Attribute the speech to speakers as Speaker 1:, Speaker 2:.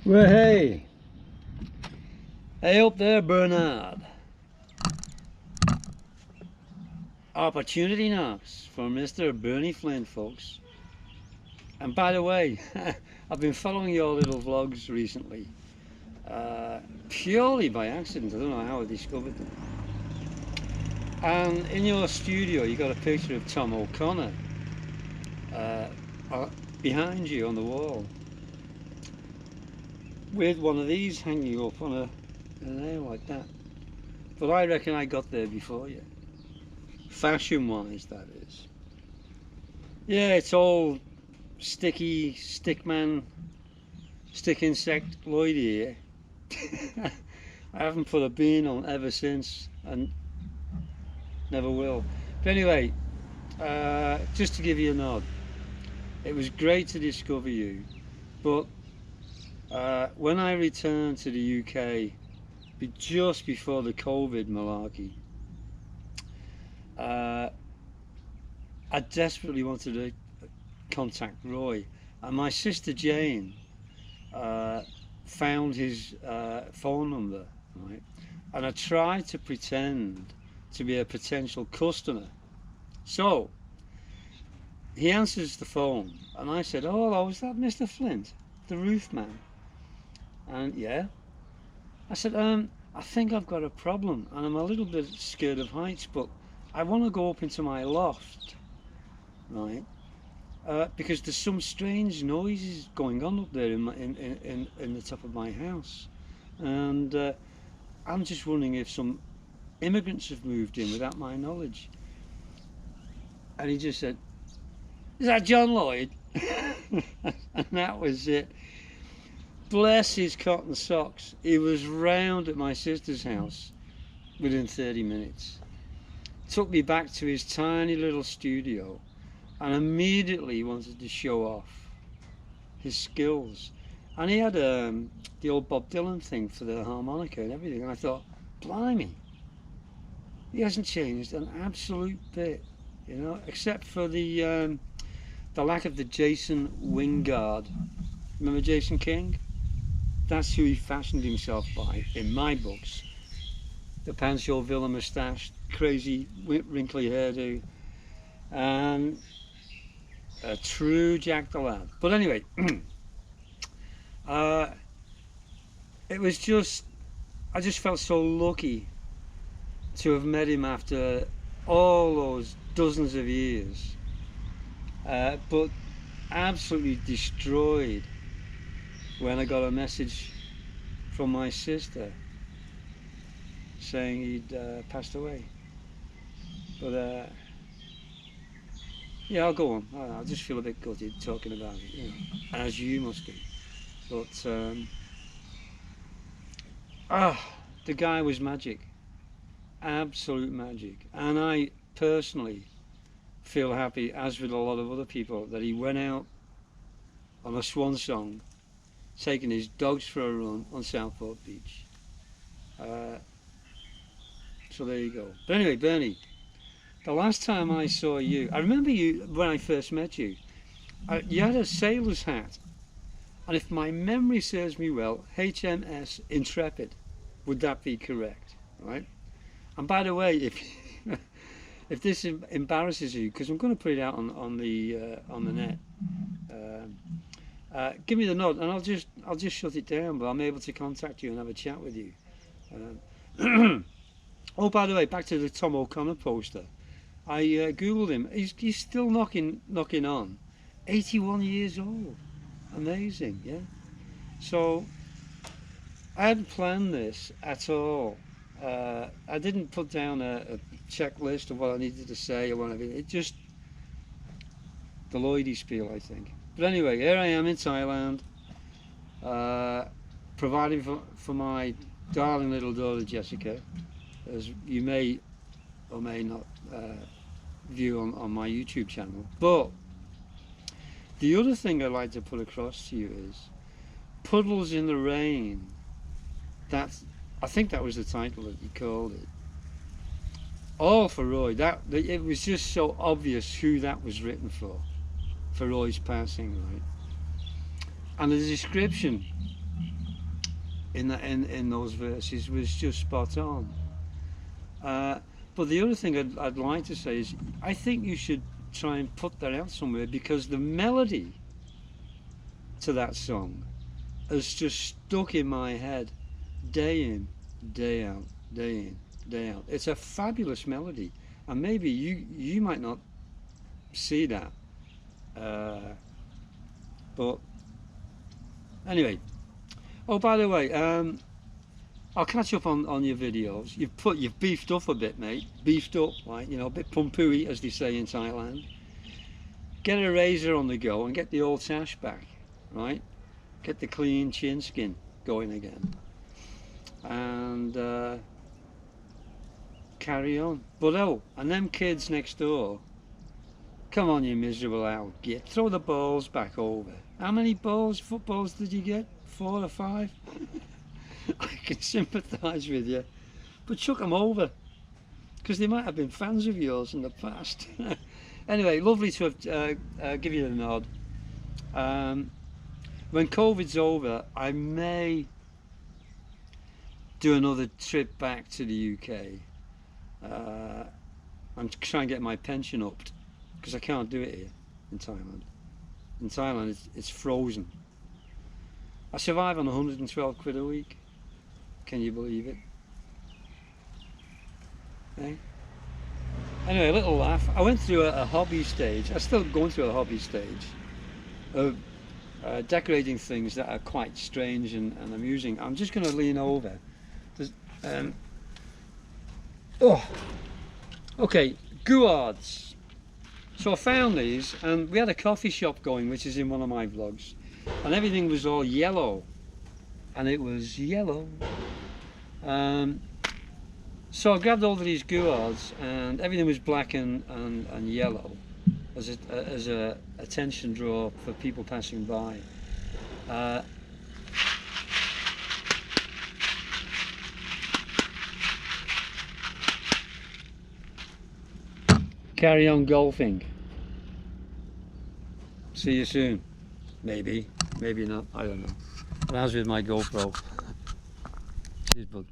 Speaker 1: Well, hey up there, Bernard. Opportunity knocks for Mr. Bernie Flint, folks. And by the way, I've been following your little vlogs recently, purely by accident. I don't know how I discovered them. And in your studio, you got a picture of Tom O'Connor uh, uh, behind you on the wall, with one of these hanging up on a nail like that. But I reckon I got there before you. Fashion-wise, that is. Yeah, it's all sticky, stickman, stick insect Lloyd here. I haven't put a bean on ever since, and never will. But anyway, just to give you a nod, it was great to discover you. But when I returned to the UK, just before the COVID malarkey, I desperately wanted to contact Roy, and my sister Jane found his phone number, right? And I tried to pretend to be a potential customer. So he answers the phone, and I said, "Oh, hello, is that Mr. Flint, the roof man?" And yeah, I said, I think I've got a problem, and I'm a little bit scared of heights, but I want to go up into my loft, right? Because there's some strange noises going on up there in the top of my house, and I'm just wondering if some immigrants have moved in without my knowledge. And he just said, "Is that John Lloyd?" And that was it. Bless his cotton socks. He was round at my sister's house within 30 minutes. Took me back to his tiny little studio, and immediately wanted to show off his skills. And he had the old Bob Dylan thing for the harmonica and everything. And I thought, blimey, he hasn't changed an absolute bit, you know, except for the lack of the Jason Wingard. Remember Jason King? That's who he fashioned himself by, in my books. The Pancho Villa moustache, crazy wrinkly hairdo, and a true Jack the Lad. But anyway, it was just, I just felt so lucky to have met him after all those dozens of years, but absolutely destroyed when I got a message from my sister saying he'd passed away. But yeah, I'll go on. I just feel a bit gutted talking about it, you know, as you must do. But the guy was magic, absolute magic, and I personally feel happy, as with a lot of other people, that he went out on a swan song, taking his dogs for a run on Southport Beach. So there you go. But anyway, Bernie, the last time I saw you, I remember you when I first met you. You had a sailor's hat, and if my memory serves me well, HMS Intrepid. Would that be correct? Right? And by the way, if if this embarrasses you, because I'm going to put it out on the net, give me the nod, and I'll just shut it down. But I'm able to contact you and have a chat with you. Oh, by the way, back to the Tom O'Connor poster. I googled him. He's still knocking on. 81 years old. Amazing, yeah. So I hadn't planned this at all. I didn't put down a checklist of what I needed to say or whatever. It just the Lloydie spiel, I think. But anyway, here I am in Thailand, providing for my darling little daughter Jessica, as you may or may not view on my YouTube channel. But the other thing I'd like to put across to you is Puddles in the Rain. I think that was the title that you called it. All for Roy. It was just so obvious who that was written for Roy's passing, right? And the description in those verses was just spot on. But the other thing I'd like to say is I think you should try and put that out somewhere, because the melody to that song has just stuck in my head day in, day out, day in, day out. It's a fabulous melody, and maybe you might not see that, but anyway. Oh, by the way, I'll catch up on your videos. You've beefed up a bit, mate. Beefed up, like, you know, a bit pumpooey, as they say in Thailand. Get a razor on the go and get the old sash back, right? Get the clean chin skin going again, and carry on. But oh, and them kids next door, come on, you miserable owl git, throw the balls back over. How many footballs did you get? 4 or 5? I can sympathise with you, but chuck them over, because they might have been fans of yours in the past. Anyway, lovely to have give you the nod. When COVID's over, I may do another trip back to the UK. I'm trying to get my pension upped, because I can't do it here in Thailand. In Thailand, it's frozen. I survive on 112 quid a week. Can you believe it? Eh? Anyway, a little laugh. I went through a hobby stage. I'm still going through a hobby stage of decorating things that are quite strange and amusing. I'm just going to lean over. Oh, okay, gourds. So I found these, and we had a coffee shop going, which is in one of my vlogs, and everything was all yellow, and it was yellow. So I grabbed all of these gourds, and everything was black and yellow as a attention draw for people passing by. Carry on golfing. See you soon. Maybe, maybe not, I don't know. And as with my GoPro. Cheers, bud.